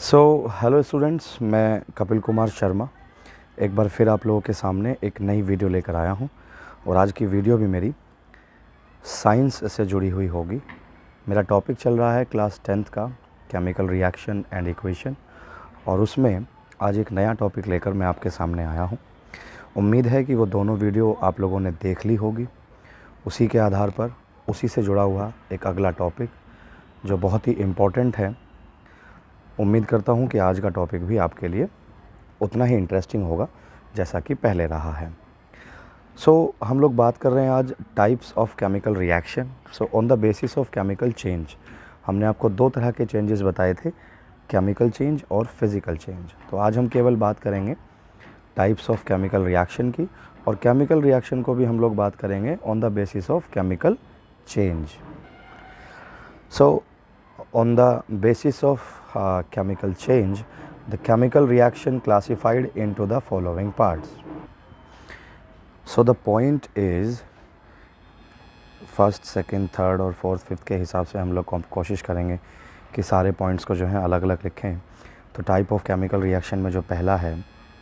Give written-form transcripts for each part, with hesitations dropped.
Hello students, मैं कपिल कुमार शर्मा एक बार फिर आप लोगों के सामने एक नई वीडियो लेकर आया हूं। और आज की वीडियो भी मेरी साइंस से जुड़ी हुई होगी। मेरा टॉपिक चल रहा है क्लास 10th का केमिकल रिएक्शन एंड इक्वेशन, और उसमें आज एक नया टॉपिक लेकर मैं आपके सामने आया हूं। उम्मीद है कि वो दोनों वीडियो आप लोगों ने देख ली होगी। उसी के आधार पर उसी से जुड़ा हुआ एक अगला टॉपिक जो बहुत ही इम्पोर्टेंट है। उम्मीद करता हूँ कि आज का टॉपिक भी आपके लिए उतना ही इंटरेस्टिंग होगा जैसा कि पहले रहा है। हम लोग बात कर रहे हैं आज types of chemical reaction. On the basis of chemical change हमने आपको दो तरह के चेंजेस बताए थे, केमिकल चेंज और फिज़िकल चेंज। तो आज हम केवल बात करेंगे टाइप्स ऑफ केमिकल रिएक्शन की, और केमिकल रिएक्शन को भी हम लोग बात करेंगे on the basis of chemical change. On the basis of chemical change, the chemical reaction classified into the following parts. So the point is, first, second, third और fourth, fifth के हिसाब से हम लोग कोशिश करेंगे कि सारे पॉइंट्स को जो है अलग अलग लिखें। तो टाइप ऑफ केमिकल रिएक्शन में जो पहला है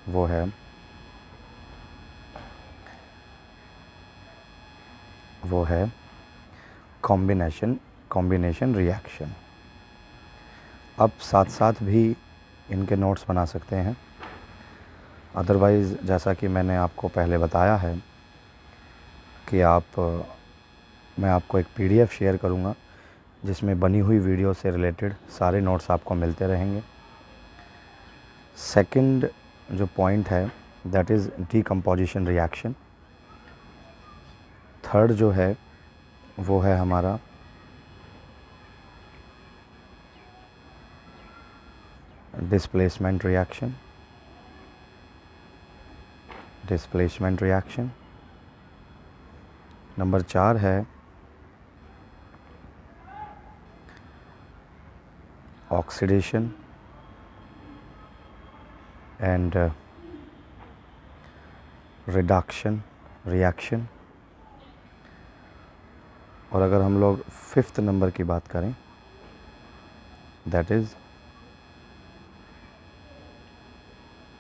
वो है कॉम्बिनेशन रिएक्शन। आप साथ साथ भी इनके नोट्स बना सकते हैं। अदरवाइज़ जैसा कि मैंने आपको पहले बताया है कि मैं आपको एक PDF शेयर करूंगा जिसमें बनी हुई वीडियो से रिलेटेड सारे नोट्स आपको मिलते रहेंगे। सेकंड जो पॉइंट है that is decomposition reaction. Third जो है वो है हमारा डिस्प्लेसमेंट रिएक्शन। नंबर 4 है ऑक्सीडेशन एंड रिडक्शन रिएक्शन। और अगर हम लोग 5th नंबर की बात करें that is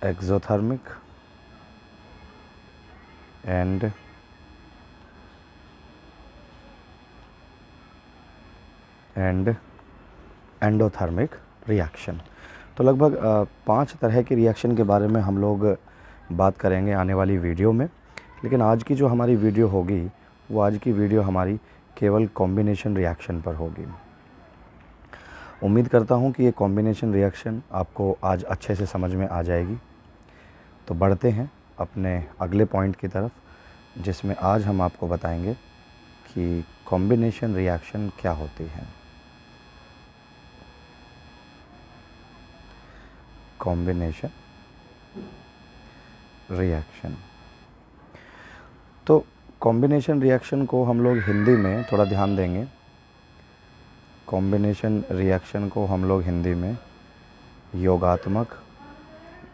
exothermic and endothermic reaction. तो लगभग 5 तरह के रिएक्शन के बारे में हम लोग बात करेंगे आने वाली वीडियो में। लेकिन आज की जो हमारी वीडियो होगी वो आज की वीडियो हमारी केवल कॉम्बिनेशन रिएक्शन पर होगी। उम्मीद करता हूँ कि ये कॉम्बिनेशन रिएक्शन आपको आज अच्छे से समझ में आ जाएगी। तो बढ़ते हैं अपने अगले पॉइंट की तरफ, जिसमें आज हम आपको बताएंगे कि कॉम्बिनेशन रिएक्शन क्या होती है। कॉम्बिनेशन रिएक्शन, तो कॉम्बिनेशन रिएक्शन को हम लोग हिंदी में थोड़ा ध्यान देंगे। कॉम्बिनेशन रिएक्शन को हम लोग हिंदी में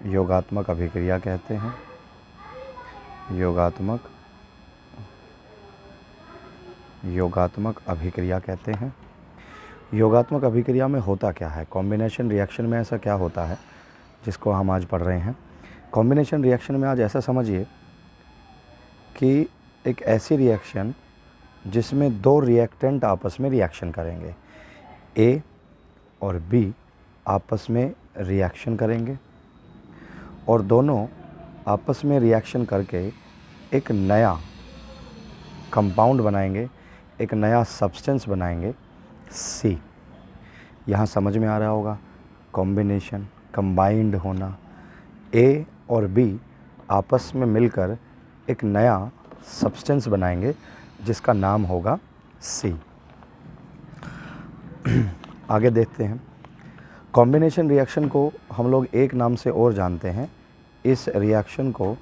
योगात्मक अभिक्रिया कहते हैं। योगात्मक अभिक्रिया कहते हैं। योगात्मक अभिक्रिया में होता क्या है, कॉम्बिनेशन रिएक्शन में ऐसा क्या होता है जिसको हम आज पढ़ रहे हैं। कॉम्बिनेशन रिएक्शन में आज ऐसा समझिए कि एक ऐसी रिएक्शन जिसमें दो रिएक्टेंट आपस में रिएक्शन करेंगे। A और B आपस में रिएक्शन करेंगे और दोनों आपस में रिएक्शन करके एक नया कंपाउंड बनाएंगे, एक नया सब्सटेंस बनाएंगे C। यहाँ समझ में आ रहा होगा, कॉम्बिनेशन, कंबाइंड होना। A और B आपस में मिलकर एक नया सब्सटेंस बनाएंगे जिसका नाम होगा C। आगे देखते हैं। कॉम्बिनेशन रिएक्शन को हम लोग एक नाम से और जानते हैं। इस रिएक्शन को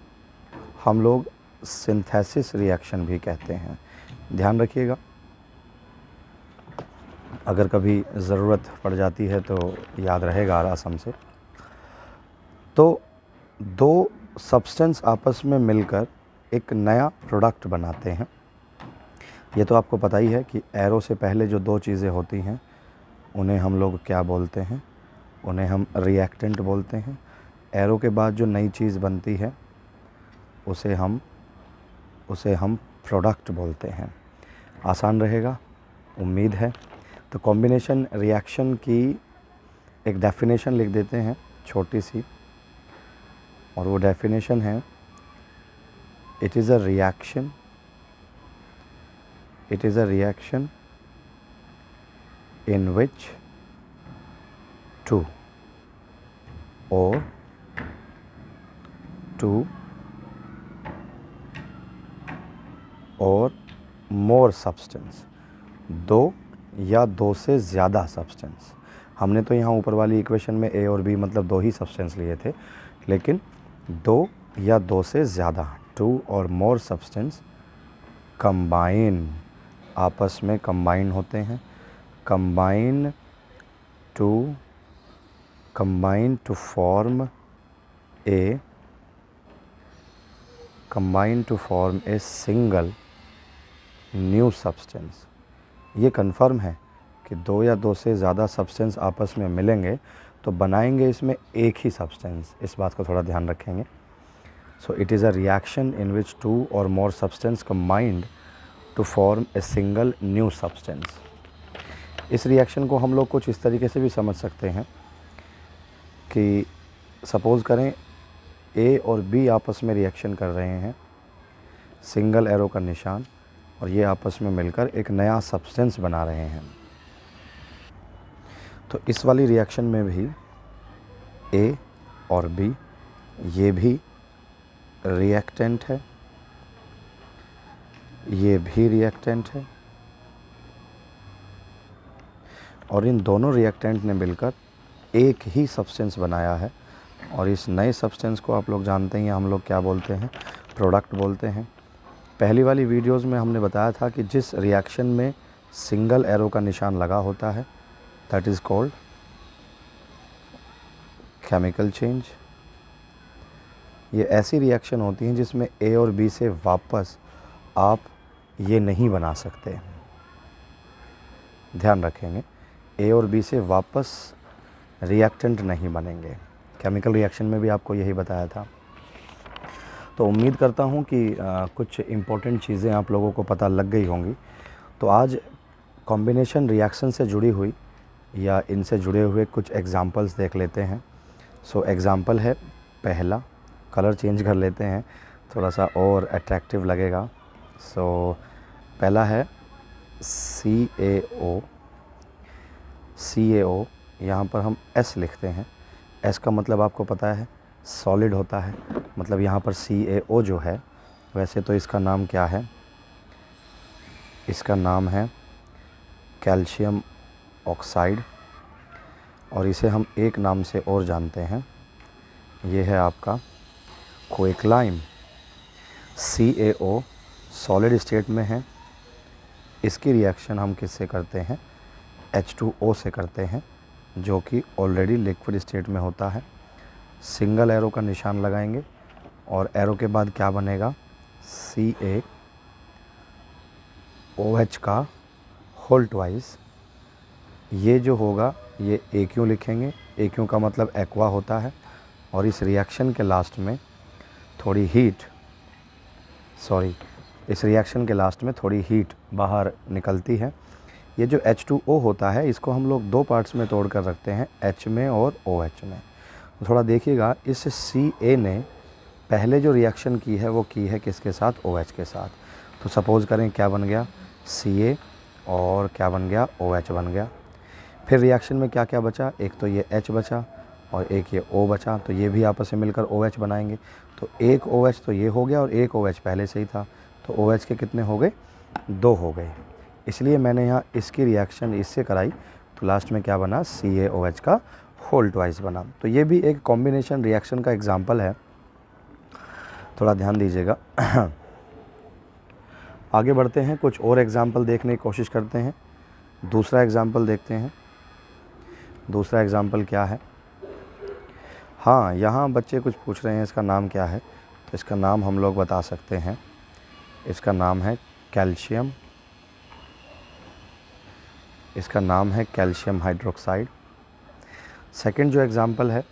हम लोग सिंथेसिस रिएक्शन भी कहते हैं। ध्यान रखिएगा, अगर कभी ज़रूरत पड़ जाती है तो याद रहेगा आराम से। तो दो सब्सटेंस आपस में मिलकर एक नया प्रोडक्ट बनाते हैं। ये तो आपको पता ही है कि एरो से पहले जो दो चीज़ें होती हैं उन्हें हम लोग क्या बोलते हैं, उन्हें हम रिएक्टेंट बोलते हैं। एरो के बाद जो नई चीज़ बनती है उसे हम प्रोडक्ट बोलते हैं। आसान रहेगा, उम्मीद है। तो कॉम्बिनेशन रिएक्शन की एक डेफिनेशन लिख देते हैं छोटी सी, और वो डेफिनेशन है it is a reaction in which two or more substance, दो या दो से ज़्यादा सब्सटेंस। हमने तो यहाँ ऊपर वाली इक्वेशन में ए और बी मतलब दो ही सब्सटेंस लिए थे, लेकिन दो या दो से ज़्यादा, to or more substance combine, आपस में कंबाइन होते हैं। Combine to form a single new substance. ये कन्फर्म है कि दो या दो से ज़्यादा सब्सटेंस आपस में मिलेंगे तो बनाएंगे इसमें एक ही सब्सटेंस। इस बात को थोड़ा ध्यान रखेंगे। So it is a reaction in which two or more substance combined to form a single new substance. इस रिएक्शन को हम लोग कुछ इस तरीके से भी समझ सकते हैं कि सपोज़ करें ए और बी आपस में रिएक्शन कर रहे हैं, सिंगल एरो का निशान, और ये आपस में मिलकर एक नया सब्सटेंस बना रहे हैं। तो इस वाली रिएक्शन में भी ए और बी ये भी रिएक्टेंट है, ये भी रिएक्टेंट है, और इन दोनों रिएक्टेंट ने मिलकर एक ही सब्सटेंस बनाया है। और इस नए सब्सटेंस को आप लोग जानते हैं, हम लोग क्या बोलते हैं, प्रोडक्ट बोलते हैं। पहली वाली वीडियोस में हमने बताया था कि जिस रिएक्शन में सिंगल एरो का निशान लगा होता है that is called chemical change. ये ऐसी रिएक्शन होती हैं जिसमें ए और बी से वापस आप ये नहीं बना सकते। ध्यान रखेंगे, ए और बी से वापस रिएक्टेंट नहीं बनेंगे। केमिकल रिएक्शन में भी आपको यही बताया था। तो उम्मीद करता हूँ कि कुछ इम्पोर्टेंट चीज़ें आप लोगों को पता लग गई होंगी। तो आज कॉम्बिनेशन रिएक्शन से जुड़ी हुई या इनसे जुड़े हुए कुछ एग्जांपल्स देख लेते हैं। सो एग्ज़ाम्पल है पहला, कलर चेंज कर लेते हैं थोड़ा सा और अट्रैक्टिव लगेगा। सो पहला है CaO। यहाँ पर हम S लिखते हैं। S का मतलब आपको पता है सॉलिड होता है, मतलब यहाँ पर CaO जो है, वैसे तो इसका नाम क्या है, इसका नाम है कैल्शियम ऑक्साइड, और इसे हम एक नाम से और जानते हैं, ये है आपका क्विकलाइम। CaO सॉलिड स्टेट में है, इसकी रिएक्शन हम किससे करते हैं, H2O से करते हैं, जो कि ऑलरेडी लिक्विड स्टेट में होता है। सिंगल एरो का निशान लगाएंगे और एरो के बाद क्या बनेगा, CaOH का होल ट्वाइस। ये जो होगा ये AQ लिखेंगे, AQ का मतलब एक्वा होता है, और इस रिएक्शन के लास्ट में थोड़ी हीट बाहर निकलती है। ये जो H2O होता है इसको हम लोग दो पार्ट्स में तोड़ कर रखते हैं, H में और OH में। थोड़ा देखिएगा, इस Ca ने पहले जो रिएक्शन की है वो की है किसके साथ, OH के साथ। तो सपोज़ करें क्या बन गया, Ca और क्या बन गया, OH बन गया। फिर रिएक्शन में क्या क्या बचा, एक तो ये H बचा और एक ये O बचा, तो ये भी आपस में मिलकर OH बनाएंगे। तो एक OH तो ये हो गया और एक OH पहले से ही था, तो OH के कितने हो गए, दो हो गए। इसलिए मैंने यहाँ इसकी रिएक्शन इससे कराई, तो लास्ट में क्या बना, CaOH का होल ट्वाइस बना। तो ये भी एक कॉम्बिनेशन रिएक्शन का एग्जाम्पल है, थोड़ा ध्यान दीजिएगा। आगे बढ़ते हैं, कुछ और एग्जाम्पल देखने की कोशिश करते हैं। दूसरा एग्जाम्पल देखते हैं। दूसरा एग्जाम्पल क्या है, हाँ यहाँ बच्चे कुछ पूछ रहे हैं इसका नाम क्या है, तो इसका नाम हम लोग बता सकते हैं, इसका नाम है कैल्शियम, इसका नाम है कैल्शियम हाइड्रोक्साइड। सेकंड जो एग्ज़ाम्पल है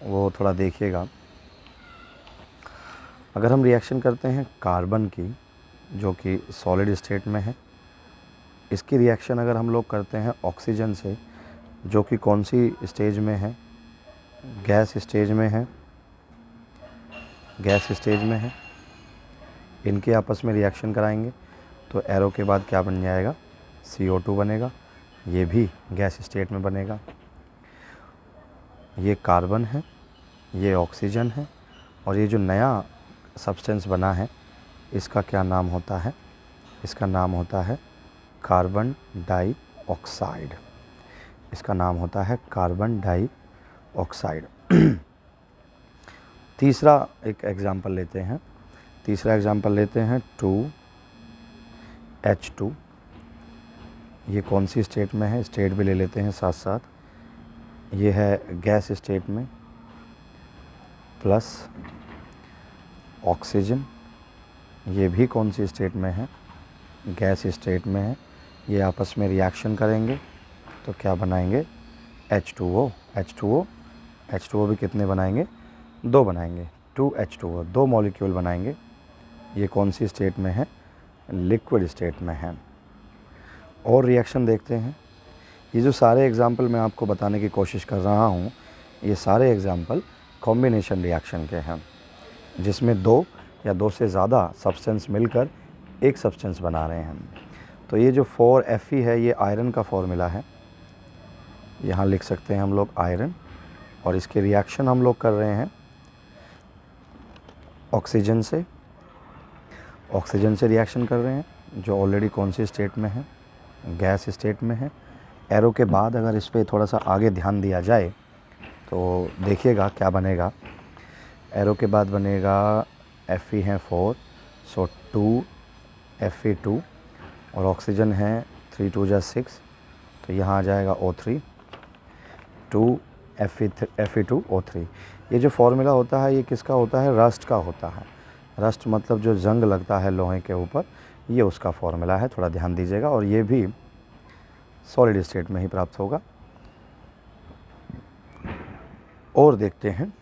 वो थोड़ा देखिएगा। अगर हम रिएक्शन करते हैं कार्बन की जो कि सॉलिड स्टेट में है, इसकी रिएक्शन अगर हम लोग करते हैं ऑक्सीजन से जो कि कौन सी स्टेज में है, गैस स्टेज में है, गैस स्टेज में है, इनके आपस में रिएक्शन कराएंगे तो एरो के बाद क्या बन जाएगा, CO2 बनेगा। ये भी गैस स्टेट में बनेगा। ये कार्बन है, ये ऑक्सीजन है, और ये जो नया सब्सटेंस बना है इसका क्या नाम होता है, इसका नाम होता है कार्बन डाइऑक्साइड। इसका नाम होता है कार्बन डाइऑक्साइड। तीसरा एक एग्जांपल लेते हैं। तीसरा एग्जांपल लेते हैं 2H2। ये कौन सी स्टेट में है, स्टेट भी ले लेते हैं साथ साथ। ये है गैस स्टेट में, प्लस ऑक्सीजन, ये भी कौन सी स्टेट में है, गैस स्टेट में है। ये आपस में रिएक्शन करेंगे तो क्या बनाएंगे, H2O। H2O भी कितने बनाएंगे, 2 बनाएंगे। 2H2O, 2 मॉलिक्यूल बनाएंगे। ये कौन सी स्टेट में है, लिक्विड स्टेट में है। और रिएक्शन देखते हैं। ये जो सारे एग्जाम्पल मैं आपको बताने की कोशिश कर रहा हूँ, ये सारे एग्जाम्पल कॉम्बिनेशन रिएक्शन के हैं, जिसमें 2 या 2 से ज़्यादा सब्सटेंस मिलकर एक सब्सटेंस बना रहे हैं। तो ये जो 4Fe है ये आयरन का फॉर्मूला है, यहाँ लिख सकते हैं हम लोग आयरन। और इसके रिएक्शन हम लोग कर रहे हैं ऑक्सीजन से। ऑक्सीजन से रिएक्शन कर रहे हैं जो ऑलरेडी कौन सी स्टेट में है, गैस स्टेट में है। एरो के बाद अगर इस पर थोड़ा सा आगे ध्यान दिया जाए तो देखिएगा क्या बनेगा। एरो के बाद बनेगा Fe है 4, सो 2Fe2, और ऑक्सीजन है 3 2 जा 6, तो यहाँ आ जाएगा O3, 2Fe2O3। ये जो फॉर्मूला होता है ये किसका होता है, रस्ट का होता है। रस्ट मतलब जो जंग लगता है लोहे के ऊपर, ये उसका फॉर्मूला है, थोड़ा ध्यान दीजिएगा। और ये भी सॉलिड स्टेट में ही प्राप्त होगा। और देखते हैं,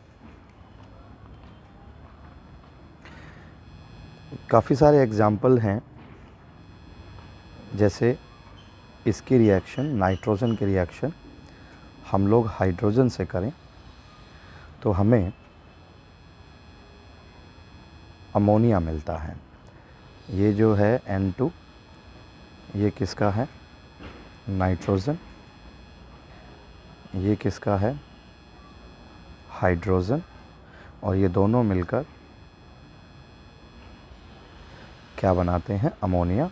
काफ़ी सारे एग्जाम्पल हैं। जैसे इसकी रिएक्शन, नाइट्रोजन की रिएक्शन हम लोग हाइड्रोजन से करें तो हमें अमोनिया मिलता है। ये जो है N2, ये किसका है, नाइट्रोजन। ये किसका है, हाइड्रोजन। और ये दोनों मिलकर क्या बनाते हैं, अमोनिया,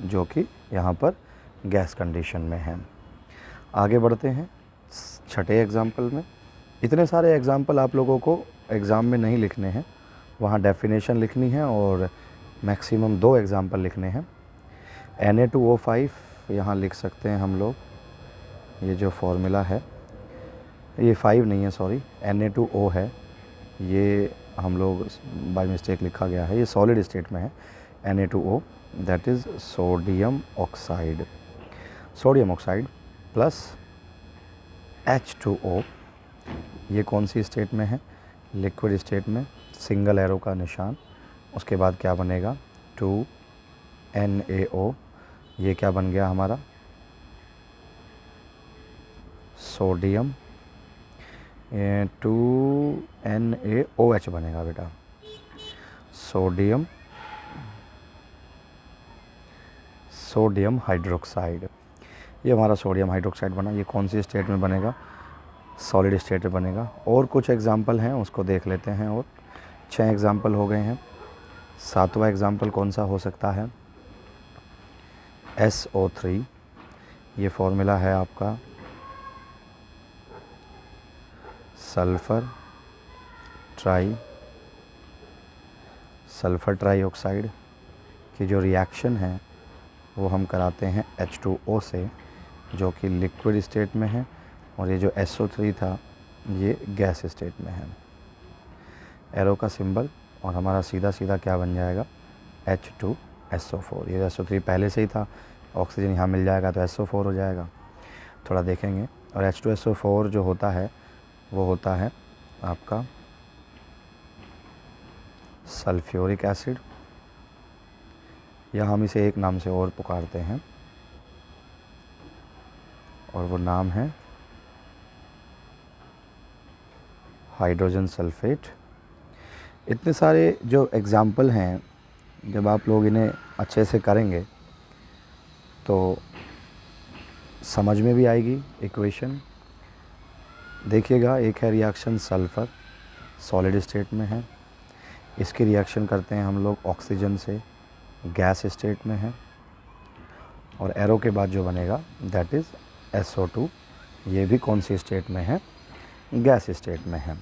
जो कि यहाँ पर गैस कंडीशन में है। आगे बढ़ते हैं छठे एग्जाम्पल में। इतने सारे एग्जाम्पल आप लोगों को एग्ज़ाम में नहीं लिखने हैं, वहाँ डेफिनेशन लिखनी है और मैक्सिमम 2 एग्जाम्पल लिखने हैं। Na2O5 यहाँ लिख सकते हैं हम लोग। ये जो फॉर्मूला है, ये 5 नहीं है, सॉरी, Na2O है। ये हम लोग बाय मिस्टेक लिखा गया है, ये सॉलिड स्टेट में है। Na2O that is sodium oxide. Sodium oxide plus H2O, ये कौन सी स्टेट में है, लिक्विड स्टेट में, सिंगल एरो का निशान। उसके बाद क्या बनेगा, 2NaO, ये क्या बन गया हमारा, सोडियम, 2NaOH बनेगा बेटा, सोडियम हाइड्रोक्साइड। ये हमारा सोडियम हाइड्रोक्साइड बना। ये कौन सी स्टेट में बनेगा, सॉलिड स्टेट में बनेगा। और कुछ एग्जाम्पल हैं उसको देख लेते हैं। और 6 एग्जाम्पल हो गए हैं। 7वां एग्जाम्पल कौन सा हो सकता है, SO3। ये फॉर्मूला है आपका सल्फ़र ट्राईऑक्साइड की जो रिएक्शन है वो हम कराते हैं H2O से, जो कि लिक्विड स्टेट में है। और ये जो SO3 था ये गैस स्टेट में है। एरो का सिंबल, और हमारा सीधा सीधा क्या बन जाएगा, H2SO4। ये SO3 पहले से ही था, ऑक्सीजन यहाँ मिल जाएगा तो SO4 हो जाएगा। थोड़ा देखेंगे, और H2SO4 जो होता है वो होता है आपका सल्फ्यूरिक एसिड, या हम इसे एक नाम से और पुकारते हैं और वो नाम है हाइड्रोजन सल्फेट। इतने सारे जो एग्ज़ाम्पल हैं, जब आप लोग इन्हें अच्छे से करेंगे तो समझ में भी आएगी इक्वेशन। देखिएगा, एक है रिएक्शन सल्फ़र, सॉलिड स्टेट में है, इसकी रिएक्शन करते हैं हम लोग ऑक्सीजन से, गैस स्टेट में है, और एरो के बाद जो बनेगा दैट इज़ SO2, ये भी कौन सी स्टेट में है, गैस स्टेट में है।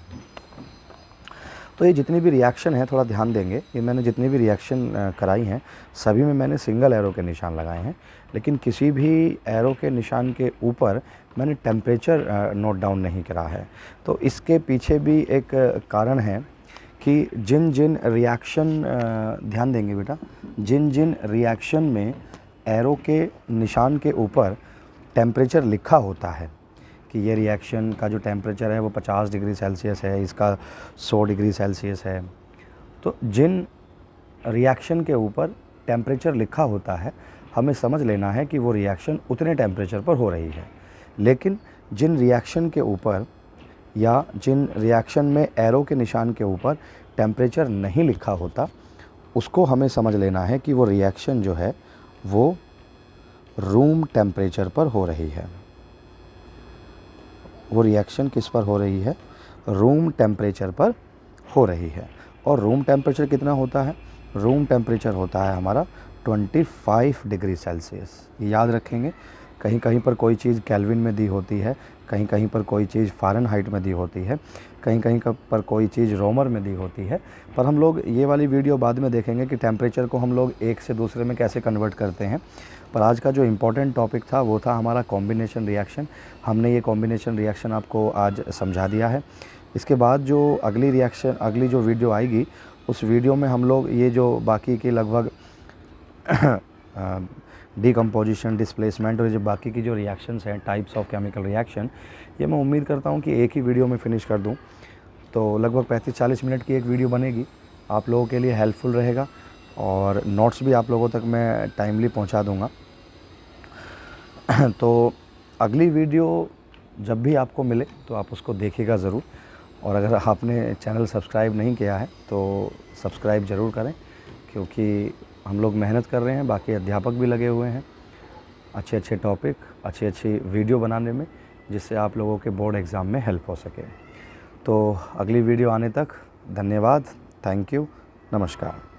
तो ये जितनी भी रिएक्शन है, थोड़ा ध्यान देंगे, ये मैंने जितनी भी रिएक्शन कराई हैं सभी में मैंने सिंगल एरो के निशान लगाए हैं, लेकिन किसी भी एरो के निशान के ऊपर मैंने टेम्परेचर नोट डाउन नहीं करा है। तो इसके पीछे भी एक कारण है कि जिन जिन रिएक्शन, ध्यान देंगे बेटा, जिन जिन रिएक्शन में एरो के निशान के ऊपर टेम्परेचर लिखा होता है कि ये रिएक्शन का जो टेम्परेचर है वो 50 डिग्री सेल्सियस है, इसका 100 डिग्री सेल्सियस है, तो जिन रिएक्शन के ऊपर टेम्परेचर लिखा होता है हमें समझ लेना है कि वो रिएक्शन उतने टेम्परेचर पर हो रही है। लेकिन जिन रिएक्शन के ऊपर या जिन रिएक्शन में एरो के निशान के ऊपर टेम्परेचर नहीं लिखा होता, उसको हमें समझ लेना है कि वो रिएक्शन जो है वो रूम टेम्परेचर पर हो रही है। वो रिएक्शन किस पर हो रही है, रूम टेम्परेचर पर हो रही है। और रूम टेम्परेचर कितना होता है, रूम टेम्परेचर होता है हमारा 25 डिग्री सेल्सियस। याद रखेंगे, कहीं कहीं पर कोई चीज़ केल्विन में दी होती है, कहीं कहीं पर कोई चीज़ फ़ारेनहाइट में दी होती है, कहीं कहीं पर कोई चीज़ रोमर में दी होती है। पर हम लोग ये वाली वीडियो बाद में देखेंगे कि टेम्परेचर को हम लोग एक से दूसरे में कैसे कन्वर्ट करते हैं। पर आज का जो इम्पोर्टेंट टॉपिक था वो था हमारा कॉम्बिनेशन रिएक्शन। हमने ये कॉम्बिनेशन रिएक्शन आपको आज समझा दिया है। इसके बाद जो अगली जो वीडियो आएगी, उस वीडियो में हम लोग ये जो बाकी की लगभग डिकम्पोजिशन, डिस्प्लेसमेंट और जो बाकी की जो रिएक्शंस हैं, टाइप्स ऑफ केमिकल रिएक्शन, ये मैं उम्मीद करता हूँ कि एक ही वीडियो में फ़िनिश कर दूँ। तो लगभग 35-40 मिनट की एक वीडियो बनेगी, आप लोगों के लिए हेल्पफुल रहेगा, और नोट्स भी आप लोगों तक मैं टाइमली पहुँचा दूँगा। तो अगली वीडियो जब भी आपको मिले तो आप उसको देखिएगा ज़रूर, और अगर आपने चैनल सब्सक्राइब नहीं किया है तो सब्सक्राइब ज़रूर करें, क्योंकि हम लोग मेहनत कर रहे हैं, बाकी अध्यापक भी लगे हुए हैं अच्छे अच्छे टॉपिक, अच्छी अच्छी वीडियो बनाने में, जिससे आप लोगों के बोर्ड एग्ज़ाम में हेल्प हो सके। तो अगली वीडियो आने तक धन्यवाद, थैंक यू, नमस्कार।